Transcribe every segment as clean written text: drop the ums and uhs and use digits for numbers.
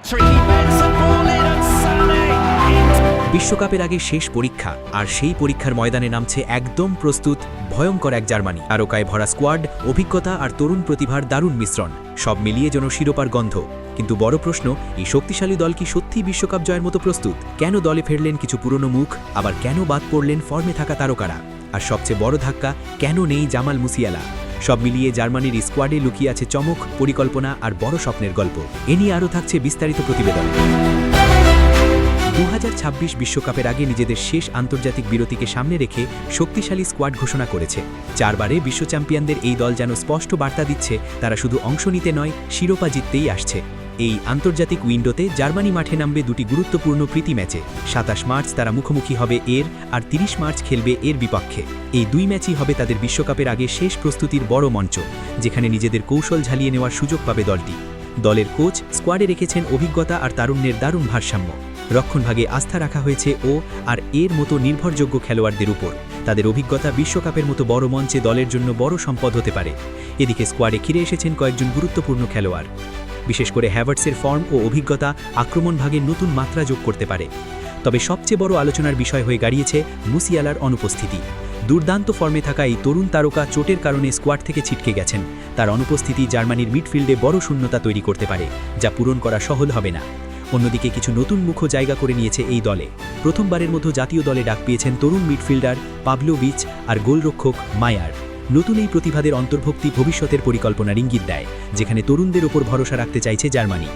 Tricky Benson ball in and Sané. বিশ্বকাপের আগে শেষ পরীক্ষা, আর সেই পরীক্ষার ময়দানে নামছে একদম প্রস্তুত ভয়ঙ্কর এক জার্মানি। তারকায় ভরা স্কোয়াড, অভিজ্ঞতা আর তরুণ প্রতিভার দারুণ মিশ্রণ, সব মিলিয়ে যেন শিরোপার গন্ধ। কিন্তু বড় প্রশ্ন, এই শক্তিশালী দল কি সত্যিই বিশ্বকাপ জয়ের মতো প্রস্তুত? কেন দলে ফেরলেন কিছু পুরনো মুখ, আবার কেন বাদ পড়লেন ফর্মে থাকা তারকারা? আর সবচেয়ে বড় ধাক্কা, কেন নেই জামাল মুসিয়ালা? সব মিলিয়ে জার্মানির স্কোয়াডে লুকিয়ে আছে চমক, পরিকল্পনা আর বড় স্বপ্নের গল্প। এ নিয়ে আরও থাকছে বিস্তারিত প্রতিবেদন। 2026 বিশ্বকাপের আগে নিজেদের শেষ আন্তর্জাতিক বিরতিকে সামনে রেখে শক্তিশালী স্কোয়াড ঘোষণা করেছে। 4 বারে বিশ্ব চ্যাম্পিয়নদের এই দল যেন স্পষ্ট বার্তা দিচ্ছে, তারা শুধু অংশ নিতে নয়, শিরোপা জিততেই আসছে। এই আন্তর্জাতিক উইন্ডোতে জার্মানি মাঠে নামবে দুটি গুরুত্বপূর্ণ প্রীতি ম্যাচে। 27 মার্চ তারা মুখোমুখি হবে এর, আর 30 মার্চ খেলবে এর বিপক্ষে। এই দুই ম্যাচই হবে তাদের বিশ্বকাপের আগে শেষ প্রস্তুতির বড় মঞ্চ, যেখানে নিজেদের কৌশল ঝালিয়ে নেওয়ার সুযোগ পাবে দলটি। দলের কোচ স্কোয়াডে রেখেছেন অভিজ্ঞতা আর তারুণ্যের দারুণ ভারসাম্য। রক্ষণভাগে আস্থা রাখা হয়েছে ও আর এর মতো নির্ভরযোগ্য খেলোয়াড়দের উপর। তাদের অভিজ্ঞতা বিশ্বকাপের মতো বড় মঞ্চে দলের জন্য বড় সম্পদ হতে পারে। এদিকে স্কোয়াডে ঘিরে এসেছেন কয়েকজন গুরুত্বপূর্ণ খেলোয়াড়। বিশেষ করে হ্যাভার্টসের ফর্ম ও অভিজ্ঞতা আক্রমণভাগে নতুন মাত্রা যোগ করতে পারে। তবে সবচেয়ে বড় আলোচনার বিষয় হয়ে দাঁড়িয়েছে মুসিয়ালার অনুপস্থিতি। দুর্দান্ত ফর্মে থাকা এই তরুণ তারকা চোটের কারণে স্কোয়াড থেকে ছিটকে গেছেন। তার অনুপস্থিতি জার্মানির মিডফিল্ডে বড় শূন্যতা তৈরি করতে পারে, যা পূরণ করা সহজ হবে না। অন্যদিকে কিছু নতুন মুখও জায়গা করে নিয়েছে এই দলে। প্রথমবারের মতো জাতীয় দলে ডাক পেয়েছেন তরুণ মিডফিল্ডার পাভলোভিচ আর গোলরক্ষক মায়ার। নতুন এই প্রতিভাদের অন্তর্ভুক্তি ভবিষ্যতের পরিকল্পনার ইঙ্গিত দেয়, যেখানে তরুণদের ওপর ভরসা রাখতে চাইছে জার্মানি।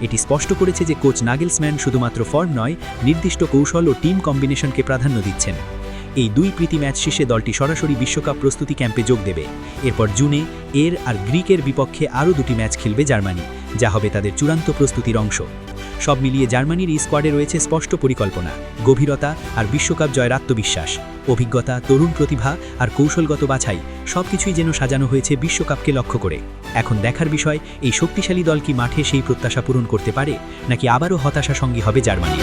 এটি স্পষ্ট করেছে যে কোচ নাগেলসম্যান শুধুমাত্র ফর্ম নয়, নির্দিষ্ট কৌশল ও টিম কম্বিনেশনকে প্রাধান্য দিচ্ছেন। এই দুই প্রীতি ম্যাচ শেষে দলটি সরাসরি বিশ্বকাপ প্রস্তুতি ক্যাম্পে যোগ দেবে। এরপর জুনে এর আর গ্রিকের বিপক্ষে আরও দুটি ম্যাচ খেলবে জার্মানি, যা হবে তাদের চূড়ান্ত প্রস্তুতির অংশ। সব মিলিয়ে জার্মানির এই স্কোয়াডে রয়েছে স্পষ্ট পরিকল্পনা, গভীরতা আর বিশ্বকাপ জয়ের আত্মবিশ্বাস। অভিজ্ঞতা, তরুণ প্রতিভা আর কৌশলগত বাছাই সবকিছুই যেন সাজানো হয়েছে বিশ্বকাপকে লক্ষ্য করে। এখন দেখার বিষয়, এই শক্তিশালী দল কি মাঠে সেই প্রত্যাশা পূরণ করতে পারে, নাকি আবারও হতাশা সঙ্গী হবে জার্মানি।